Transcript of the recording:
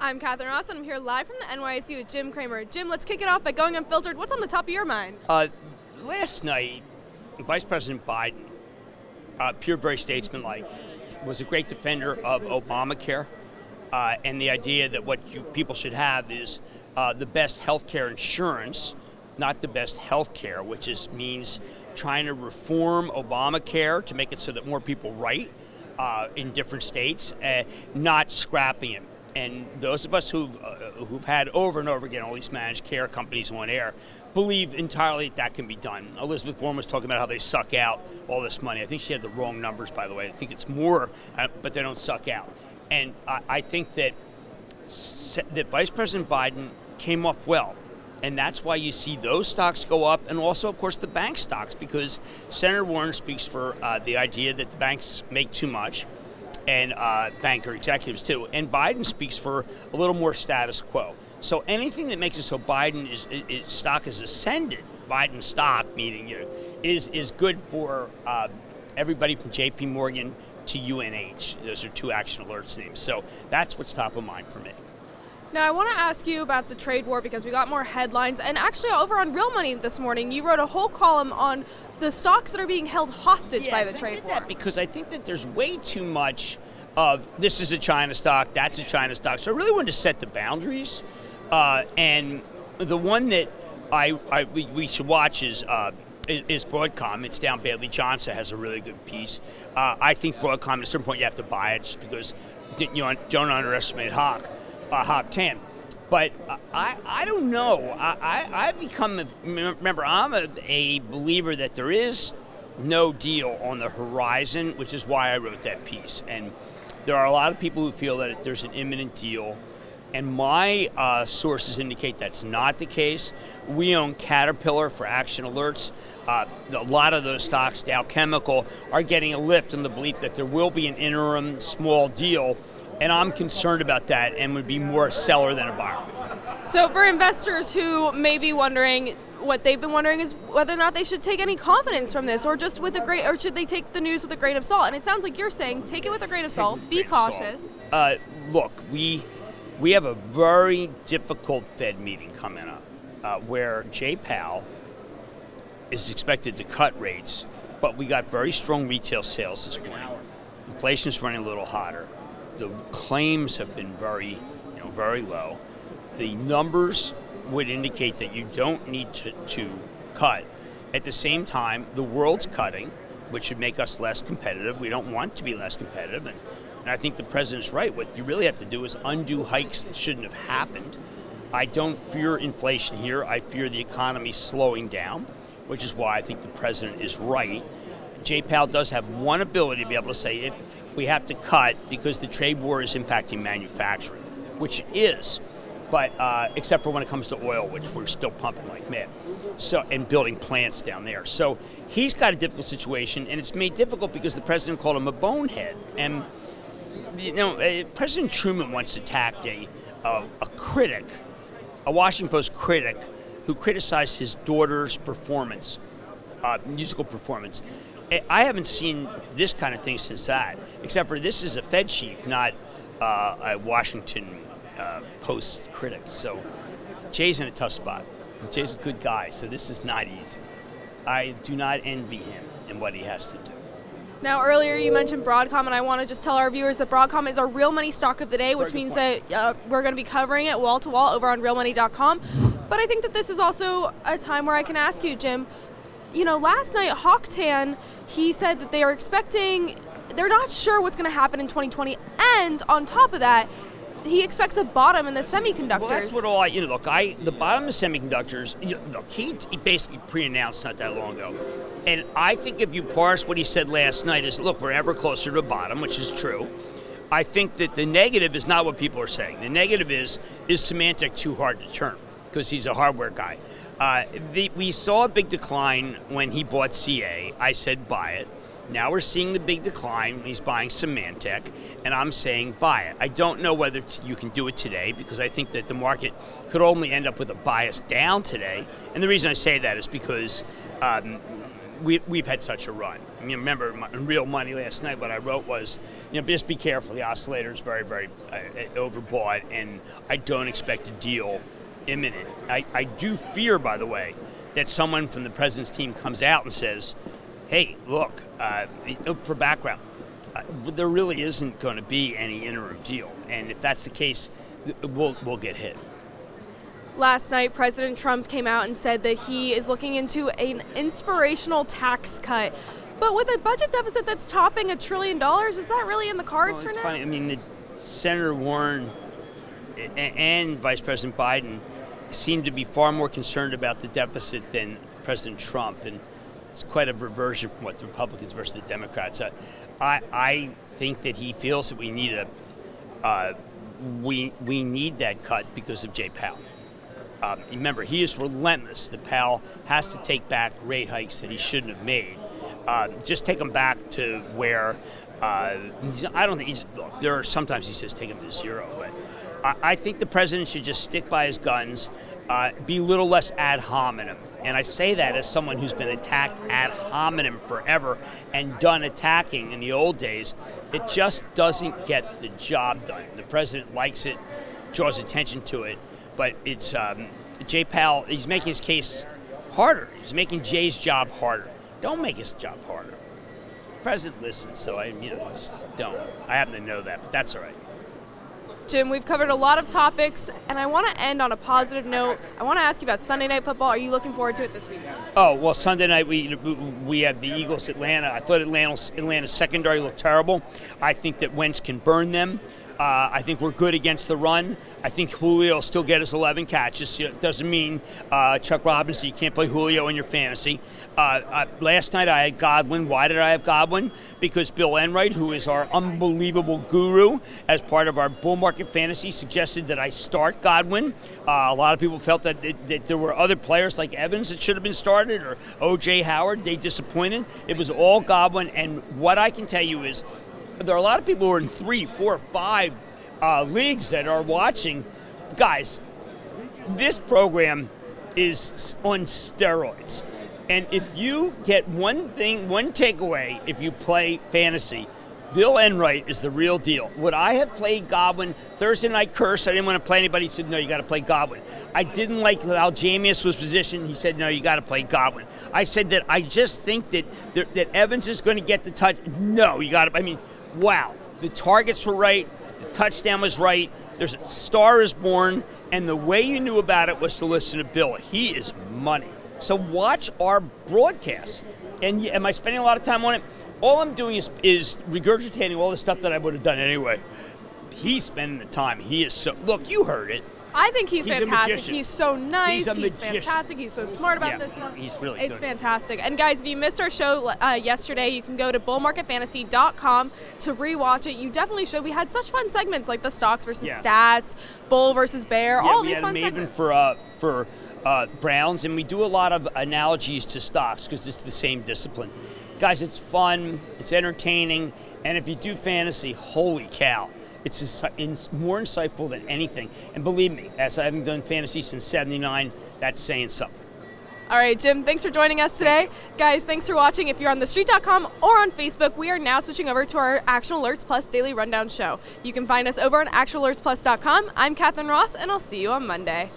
I'm Catherine Ross, and I'm here live from the NYSE with Jim Cramer. Jim, let's kick it off by going unfiltered. What's on the top of your mind? Last night, Vice President Biden, pure very statesmanlike, was a great defender of Obamacare and the idea that what people should have is the best health care insurance, not the best health care, which means trying to reform Obamacare to make it so that more people write in different states, not scrapping it. And those of us who've had over and over again all these managed care companies on air believe entirely that can be done. Elizabeth Warren was talking about how they suck out all this money. I think she had the wrong numbers, by the way. I think it's more, but they don't suck out. And I think that Vice President Biden came off well. And that's why you see those stocks go up, and also, of course, the bank stocks, because Senator Warren speaks for the idea that the banks make too much, and banker executives too. And Biden speaks for a little more status quo. So anything that makes it so Biden's stock is ascended, Biden stock, meaning is good for everybody from J.P. Morgan to UNH. Those are two action alerts names. So that's what's top of mind for me. Now, I want to ask you about the trade war because we got more headlines. And actually, over on Real Money this morning, you wrote a whole column on the stocks that are being held hostage by the trade war. That because I think that there's way too much of this is a China stock, that's a China stock. So I really wanted to set the boundaries. And the one that we should watch is Broadcom. It's down badly. Johnson has a really good piece. I think Broadcom, at a certain point, you have to buy it just because don't underestimate Hawk 10. But I don't know. I've become, remember, I'm a believer that there is no deal on the horizon, which is why I wrote that piece. And there are a lot of people who feel that there's an imminent deal. And my sources indicate that's not the case. We own Caterpillar for action alerts. A lot of those stocks, Dow Chemical, are getting a lift in the belief that there will be an interim small deal. And I'm concerned about that and would be more a seller than a buyer. So for investors who may be wondering, what they've been wondering is whether or not they should take any confidence from this, or just with or should they take the news with a grain of salt? And it sounds like you're saying take it with a grain of salt, be cautious. Look, we have a very difficult Fed meeting coming up where Jay Powell is expected to cut rates, but we got very strong retail sales this morning. Inflation's running a little hotter. The claims have been very low. The numbers would indicate that you don't need to cut. At the same time, the world's cutting, which would make us less competitive. We don't want to be less competitive. And I think the president's right. What you really have to do is undo hikes that shouldn't have happened. I don't fear inflation here. I fear the economy slowing down, which is why I think the president is right. Jay Powell does have one ability to be able to say if we have to cut because the trade war is impacting manufacturing, which it is, but except for when it comes to oil, which we're still pumping like mad, and building plants down there. So he's got a difficult situation, and it's made difficult because the president called him a bonehead. And President Truman once attacked a critic, a Washington Post critic, who criticized his daughter's performance, musical performance. I haven't seen this kind of thing since that, except for this is a Fed chief, not a Washington Post critic. So Jay's in a tough spot. Jay's a good guy, so this is not easy. I do not envy him in what he has to do. Now, earlier you mentioned Broadcom, and I want to just tell our viewers that Broadcom is our real money stock of the day, which means that we're going to be covering it wall to wall over on realmoney.com. But I think that this is also a time where I can ask you, Jim, last night, Hawk 10, he said that they're not sure what's going to happen in 2020. And on top of that, he expects a bottom in the semiconductors. Well, that's what the bottom of semiconductors, he basically pre-announced not that long ago. And I think if you parse what he said last night is, look, we're ever closer to a bottom, which is true. I think that the negative is not what people are saying. The negative is Symantec too hard to turn? Because he's a hardware guy. We saw a big decline when he bought CA. I said buy it. Now we're seeing the big decline when he's buying Symantec, and I'm saying buy it. I don't know whether you can do it today because I think that the market could only end up with a bias down today. And the reason I say that is because we've had such a run. I mean, remember in Real Money last night, what I wrote was, just be careful. The oscillator is very, very overbought, and I don't expect a deal imminent. I do fear, by the way, that someone from the president's team comes out and says, hey, look, for background, there really isn't going to be any interim deal. And if that's the case, we'll get hit. Last night, President Trump came out and said that he is looking into an inspirational tax cut. But with a budget deficit that's topping $1 trillion, is that really in the cards for now? Funny. I mean, Senator Warren and Vice President Biden seem to be far more concerned about the deficit than President Trump, and it's quite a reversion from what the Republicans versus the Democrats. I think that he feels that we need we need that cut because of Jay Powell. Remember, he is relentless. The Powell has to take back rate hikes that he shouldn't have made. Just take them back to where I don't think look, there are sometimes he says take them to zero, but I think the president should just stick by his guns, be a little less ad hominem. And I say that as someone who's been attacked ad hominem forever and done attacking in the old days. It just doesn't get the job done. The president likes it, draws attention to it, but it's Jay Powell, he's making his case harder. He's making Jay's job harder. Don't make his job harder. The president listens, so I just don't. I happen to know that, but that's all right. Jim, we've covered a lot of topics, and I want to end on a positive note. I want to ask you about Sunday Night Football. Are you looking forward to it this weekend? Oh, well, Sunday night we have the Eagles Atlanta. I thought Atlanta's secondary looked terrible. I think that Wentz can burn them. I think we're good against the run. I think Julio will still get his 11 catches. It doesn't mean Chuck Robinson, you can't play Julio in your fantasy. Last night I had Godwin. Why did I have Godwin? Because Bill Enright, who is our unbelievable guru, as part of our bull market fantasy, suggested that I start Godwin. A lot of people felt that there were other players like Evans that should have been started, or O.J. Howard. They disappointed. It was all Godwin, and what I can tell you is there are a lot of people who are in 3, 4, 5 leagues that are watching. Guys, this program is on steroids. And if you get one takeaway, if you play fantasy, Bill Enright is the real deal. Would I have played Godwin? Thursday night curse, I didn't want to play anybody. He said, no, you got to play Godwin. I didn't like how Jameis was positioned. He said, no, you got to play Godwin. I said that I just think that Evans is going to get the touch. No, you got to, wow. The targets were right. The touchdown was right. There's a star is born. And the way you knew about it was to listen to Bill. He is money. So watch our broadcast. And am I spending a lot of time on it? All I'm doing is regurgitating all the stuff that I would have done anyway. He's spending the time. He is so... Look, you heard it. I think he's fantastic. He's so nice. He's fantastic. He's so smart about this stuff. He's really good. It's fantastic. And guys, if you missed our show yesterday, you can go to bullmarketfantasy.com to rewatch it. You definitely should. We had such fun segments like the stocks versus stats, bull versus bear, all these fun segments. For Browns, and we do a lot of analogies to stocks because it's the same discipline. Guys, it's fun, it's entertaining, and if you do fantasy, holy cow, it's more insightful than anything. And believe me, as I haven't done fantasy since '79, that's saying something. All right, Jim, thanks for joining us today. Guys, thanks for watching. If you're on TheStreet.com or on Facebook, we are now switching over to our Action Alerts Plus Daily Rundown show. You can find us over on ActionAlertsPlus.com. I'm Catherine Ross, and I'll see you on Monday.